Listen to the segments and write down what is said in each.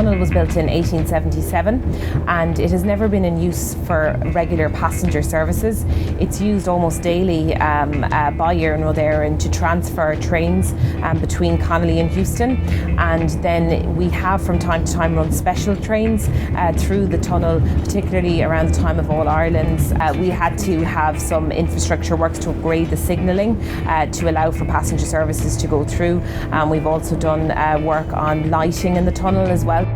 tunnel was built in 1877 and it has never been in use for regular passenger services. It's used almost daily by Iarnród Éireann to transfer trains between Connolly and Heuston, and then we have from time to time run special trains through the tunnel, particularly around the time of All Ireland's. We had to have some infrastructure works to upgrade the signalling to allow for passenger services to go through. We've also done work on lighting in the tunnel as well.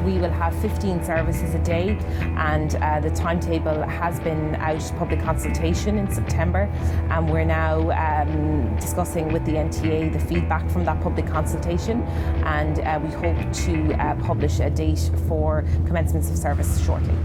We will have 15 services a day, and the timetable has been out public consultation in September, and we're now discussing with the NTA the feedback from that public consultation, and we hope to publish a date for commencements of service shortly.